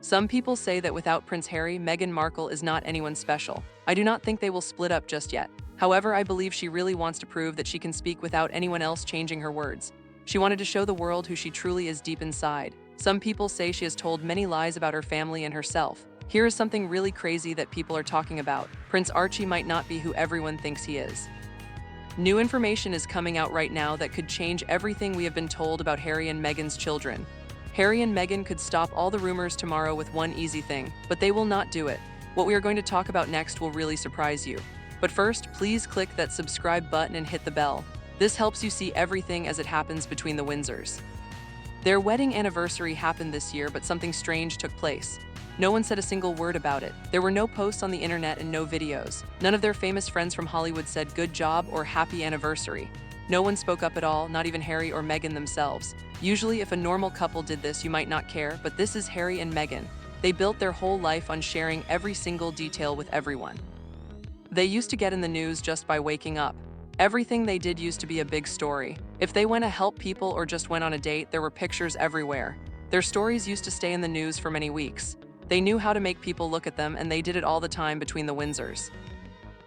Some people say that without Prince Harry, Meghan Markle is not anyone special. I do not think they will split up just yet. However, I believe she really wants to prove that she can speak without anyone else changing her words. She wanted to show the world who she truly is deep inside. Some people say she has told many lies about her family and herself. Here is something really crazy that people are talking about. Prince Archie might not be who everyone thinks he is. New information is coming out right now that could change everything we have been told about Harry and Meghan's children. Harry and Meghan could stop all the rumors tomorrow with one easy thing, but they will not do it. What we are going to talk about next will really surprise you. But first, please click that subscribe button and hit the bell. This helps you see everything as it happens between the Windsors. Their wedding anniversary happened this year, but something strange took place. No one said a single word about it. There were no posts on the internet and no videos. None of their famous friends from Hollywood said good job or happy anniversary. No one spoke up at all, not even Harry or Meghan themselves. Usually, if a normal couple did this, you might not care, but this is Harry and Meghan. They built their whole life on sharing every single detail with everyone. They used to get in the news just by waking up. Everything they did used to be a big story. If they went to help people or just went on a date, there were pictures everywhere. Their stories used to stay in the news for many weeks. They knew how to make people look at them, and they did it all the time between the Windsors.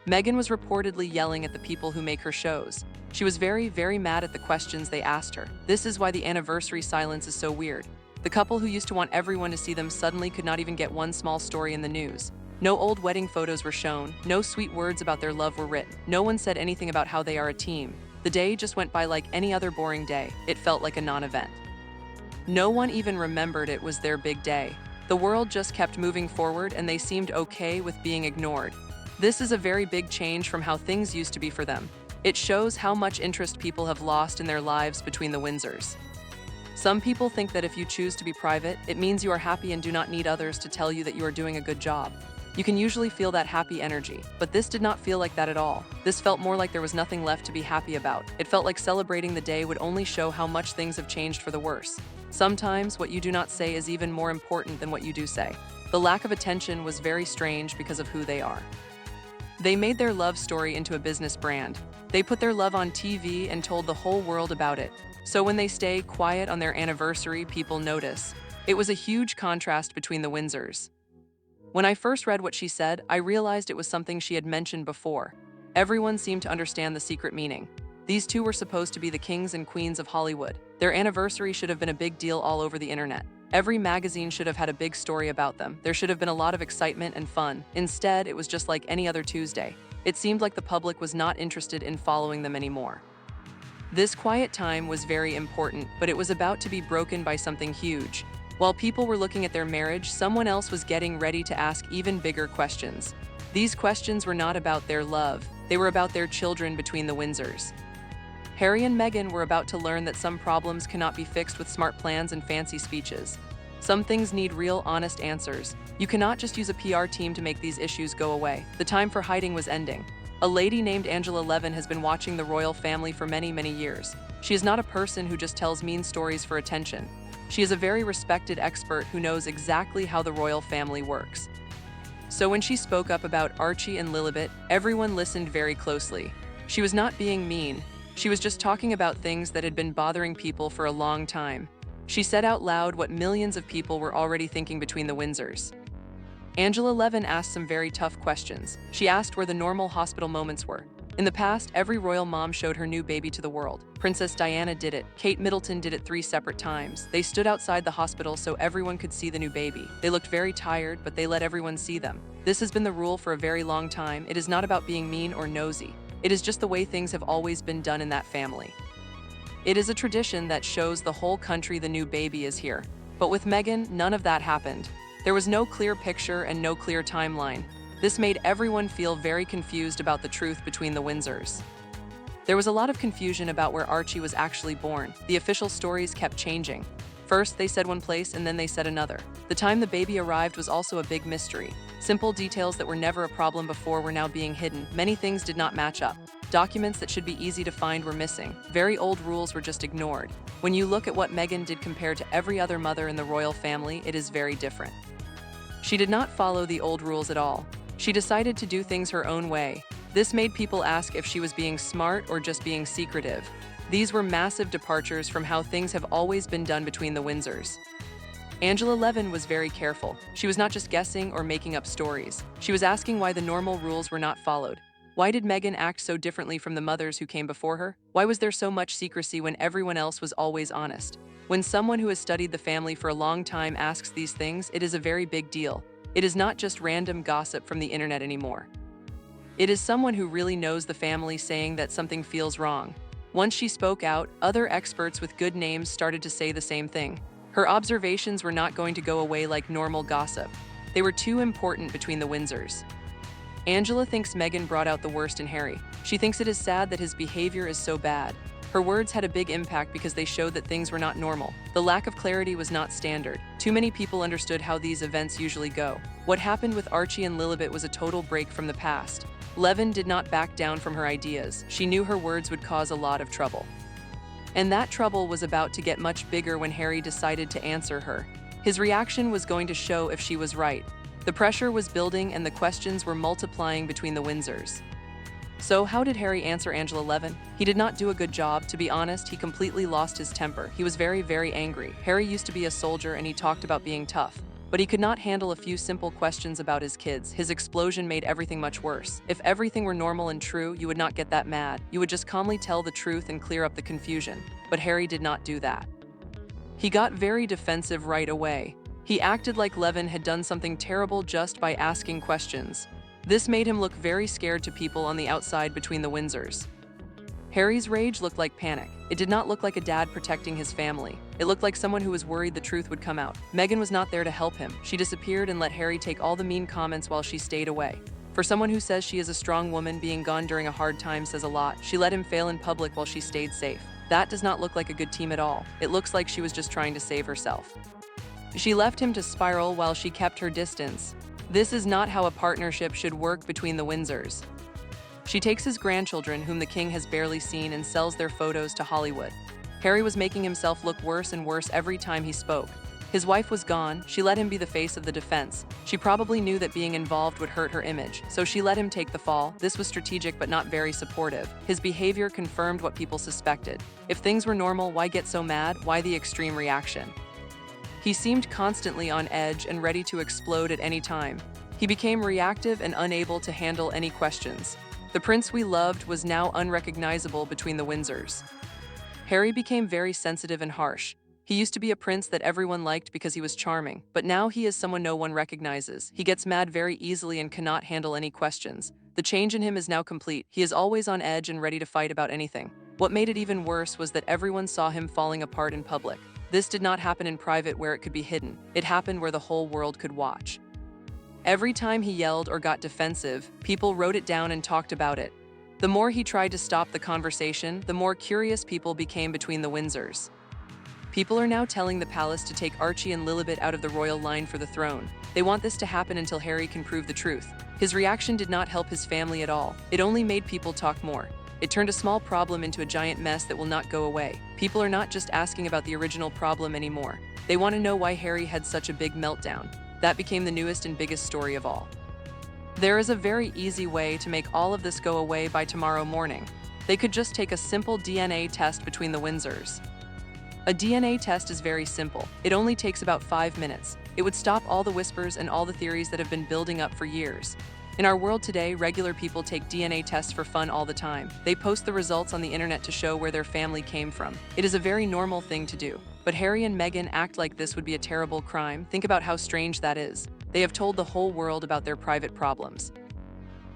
Meghan was reportedly yelling at the people who make her shows. She was very, very mad at the questions they asked her. This is why the anniversary silence is so weird. The couple who used to want everyone to see them suddenly could not even get one small story in the news. No old wedding photos were shown, no sweet words about their love were written. No one said anything about how they are a team. The day just went by like any other boring day. It felt like a non-event. No one even remembered it was their big day. The world just kept moving forward and they seemed okay with being ignored. This is a very big change from how things used to be for them. It shows how much interest people have lost in their lives between the Windsors. Some people think that if you choose to be private, it means you are happy and do not need others to tell you that you are doing a good job. You can usually feel that happy energy, but this did not feel like that at all. This felt more like there was nothing left to be happy about. It felt like celebrating the day would only show how much things have changed for the worse. Sometimes what you do not say is even more important than what you do say. The lack of attention was very strange because of who they are. They made their love story into a business brand. They put their love on TV and told the whole world about it. So when they stay quiet on their anniversary, people notice. It was a huge contrast between the Windsors. When I first read what she said, I realized it was something she had mentioned before. Everyone seemed to understand the secret meaning. These two were supposed to be the kings and queens of Hollywood. Their anniversary should have been a big deal all over the internet. Every magazine should have had a big story about them. There should have been a lot of excitement and fun. Instead, it was just like any other Tuesday. It seemed like the public was not interested in following them anymore. This quiet time was very important, but it was about to be broken by something huge. While people were looking at their marriage, someone else was getting ready to ask even bigger questions. These questions were not about their love. They were about their children between the Windsors. Harry and Meghan were about to learn that some problems cannot be fixed with smart plans and fancy speeches. Some things need real, honest answers. You cannot just use a PR team to make these issues go away. The time for hiding was ending. A lady named Angela Levin has been watching the royal family for many, many years. She is not a person who just tells mean stories for attention. She is a very respected expert who knows exactly how the royal family works. So when she spoke up about Archie and Lilibet, everyone listened very closely. She was not being mean. She was just talking about things that had been bothering people for a long time. She said out loud what millions of people were already thinking between the Windsors. Angela Levin asked some very tough questions. She asked where the normal hospital moments were. In the past, every royal mom showed her new baby to the world. Princess Diana did it. Kate Middleton did it 3 separate times. They stood outside the hospital so everyone could see the new baby. They looked very tired, but they let everyone see them. This has been the rule for a very long time. It is not about being mean or nosy. It is just the way things have always been done in that family. It is a tradition that shows the whole country the new baby is here. But with Meghan, none of that happened. There was no clear picture and no clear timeline. This made everyone feel very confused about the truth between the Windsors. There was a lot of confusion about where Archie was actually born. The official stories kept changing. First, they said one place and then they said another. The time the baby arrived was also a big mystery. Simple details that were never a problem before were now being hidden. Many things did not match up. Documents that should be easy to find were missing. Very old rules were just ignored. When you look at what Meghan did compared to every other mother in the royal family, it is very different. She did not follow the old rules at all. She decided to do things her own way. This made people ask if she was being smart or just being secretive. These were massive departures from how things have always been done between the Windsors. Angela Levin was very careful. She was not just guessing or making up stories. She was asking why the normal rules were not followed. Why did Meghan act so differently from the mothers who came before her? Why was there so much secrecy when everyone else was always honest? When someone who has studied the family for a long time asks these things, it is a very big deal. It is not just random gossip from the internet anymore. It is someone who really knows the family saying that something feels wrong. Once she spoke out, other experts with good names started to say the same thing. Her observations were not going to go away like normal gossip. They were too important between the Windsors. Angela thinks Meghan brought out the worst in Harry. She thinks it is sad that his behavior is so bad. Her words had a big impact because they showed that things were not normal. The lack of clarity was not standard. Too many people understood how these events usually go. What happened with Archie and Lilibet was a total break from the past. Levin did not back down from her ideas. She knew her words would cause a lot of trouble. And that trouble was about to get much bigger when Harry decided to answer her. His reaction was going to show if she was right. The pressure was building and the questions were multiplying between the Windsors. So how did Harry answer Angela Levin? He did not do a good job. To be honest, he completely lost his temper. He was very, very angry. Harry used to be a soldier and he talked about being tough. But he could not handle a few simple questions about his kids. His explosion made everything much worse. If everything were normal and true, you would not get that mad. You would just calmly tell the truth and clear up the confusion. But Harry did not do that. He got very defensive right away. He acted like Levin had done something terrible just by asking questions. This made him look very scared to people on the outside between the Windsors. Harry's rage looked like panic. It did not look like a dad protecting his family. It looked like someone who was worried the truth would come out. Meghan was not there to help him. She disappeared and let Harry take all the mean comments while she stayed away. For someone who says she is a strong woman, being gone during a hard time says a lot. She let him fail in public while she stayed safe. That does not look like a good team at all. It looks like she was just trying to save herself. She left him to spiral while she kept her distance. This is not how a partnership should work between the Windsors. She takes his grandchildren, whom the king has barely seen, and sells their photos to Hollywood. Harry was making himself look worse and worse every time he spoke. His wife was gone. She let him be the face of the defense. She probably knew that being involved would hurt her image, so she let him take the fall. This was strategic but not very supportive. His behavior confirmed what people suspected. If things were normal, why get so mad? Why the extreme reaction? He seemed constantly on edge and ready to explode at any time. He became reactive and unable to handle any questions. The prince we loved was now unrecognizable between the Windsors. Harry became very sensitive and harsh. He used to be a prince that everyone liked because he was charming, but now he is someone no one recognizes. He gets mad very easily and cannot handle any questions. The change in him is now complete. He is always on edge and ready to fight about anything. What made it even worse was that everyone saw him falling apart in public. This did not happen in private where it could be hidden. It happened where the whole world could watch. Every time he yelled or got defensive, people wrote it down and talked about it. The more he tried to stop the conversation, the more curious people became between the Windsors. People are now telling the palace to take Archie and Lilibet out of the royal line for the throne. They want this to happen until Harry can prove the truth. His reaction did not help his family at all. It only made people talk more. It turned a small problem into a giant mess that will not go away. People are not just asking about the original problem anymore. They want to know why Harry had such a big meltdown. That became the newest and biggest story of all. There is a very easy way to make all of this go away by tomorrow morning. They could just take a simple DNA test between the Windsors. A DNA test is very simple. It only takes about 5 minutes. It would stop all the whispers and all the theories that have been building up for years. In our world today, regular people take DNA tests for fun all the time. They post the results on the internet to show where their family came from. It is a very normal thing to do. But Harry and Meghan act like this would be a terrible crime. Think about how strange that is. They have told the whole world about their private problems.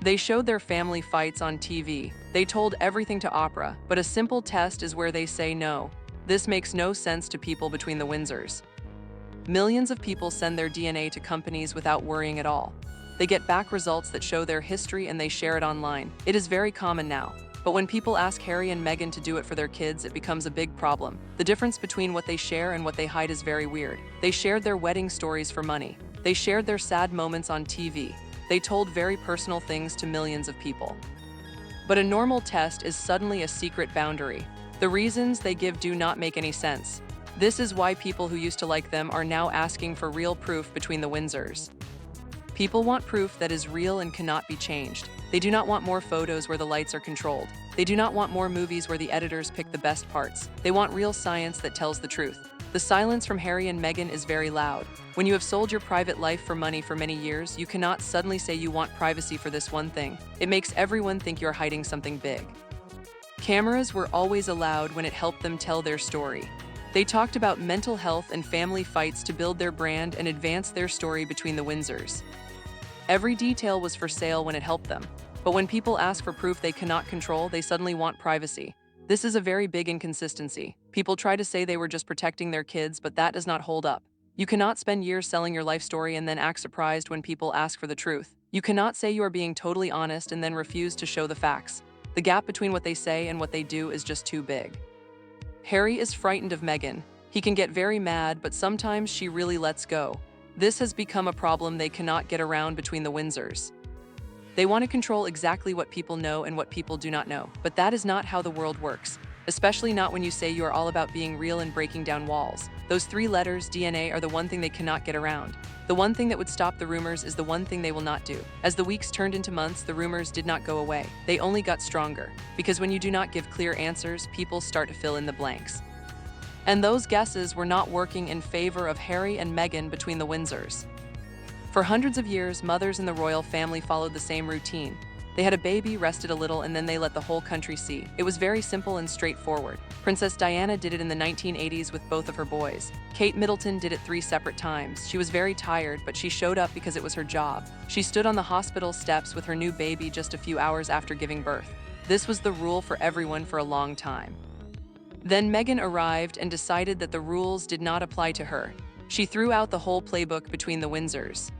They showed their family fights on TV. They told everything to Oprah, but a simple test is where they say no. This makes no sense to people between the Windsors. Millions of people send their DNA to companies without worrying at all. They get back results that show their history and they share it online. It is very common now. But when people ask Harry and Meghan to do it for their kids, it becomes a big problem. The difference between what they share and what they hide is very weird. They shared their wedding stories for money. They shared their sad moments on TV. They told very personal things to millions of people. But a normal test is suddenly a secret boundary. The reasons they give do not make any sense. This is why people who used to like them are now asking for real proof between the Windsors. People want proof that is real and cannot be changed. They do not want more photos where the lights are controlled. They do not want more movies where the editors pick the best parts. They want real science that tells the truth. The silence from Harry and Meghan is very loud. When you have sold your private life for money for many years, you cannot suddenly say you want privacy for this one thing. It makes everyone think you're hiding something big. Cameras were always allowed when it helped them tell their story. They talked about mental health and family fights to build their brand and advance their story between the Windsors. Every detail was for sale when it helped them. But when people ask for proof they cannot control, they suddenly want privacy. This is a very big inconsistency. People try to say they were just protecting their kids, but that does not hold up. You cannot spend years selling your life story and then act surprised when people ask for the truth. You cannot say you are being totally honest and then refuse to show the facts. The gap between what they say and what they do is just too big. Harry is frightened of Meghan. He can get very mad, but sometimes she really lets go. This has become a problem they cannot get around between the Windsors. They want to control exactly what people know and what people do not know, but that is not how the world works, especially not when you say you are all about being real and breaking down walls. Those 3 letters, DNA, are the one thing they cannot get around. The one thing that would stop the rumors is the one thing they will not do. As the weeks turned into months, the rumors did not go away. They only got stronger, because when you do not give clear answers, people start to fill in the blanks. And those guesses were not working in favor of Harry and Meghan between the Windsors. For hundreds of years, mothers in the royal family followed the same routine. They had a baby, rested a little, and then they let the whole country see. It was very simple and straightforward. Princess Diana did it in the 1980s with both of her boys. Kate Middleton did it 3 separate times. She was very tired, but she showed up because it was her job. She stood on the hospital steps with her new baby just a few hours after giving birth. This was the rule for everyone for a long time. Then Meghan arrived and decided that the rules did not apply to her. She threw out the whole playbook between the Windsors.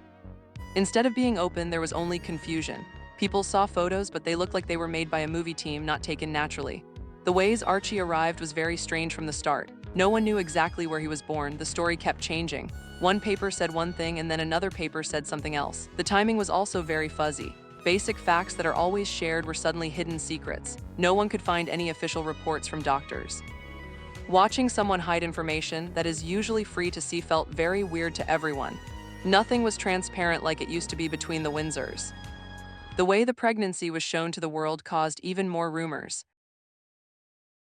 Instead of being open, there was only confusion. People saw photos, but they looked like they were made by a movie team, not taken naturally. The ways Archie arrived was very strange from the start. No one knew exactly where he was born. The story kept changing. One paper said one thing and then another paper said something else. The timing was also very fuzzy. Basic facts that are always shared were suddenly hidden secrets. No one could find any official reports from doctors. Watching someone hide information that is usually free to see felt very weird to everyone. Nothing was transparent like it used to be between the Windsors. The way the pregnancy was shown to the world caused even more rumors.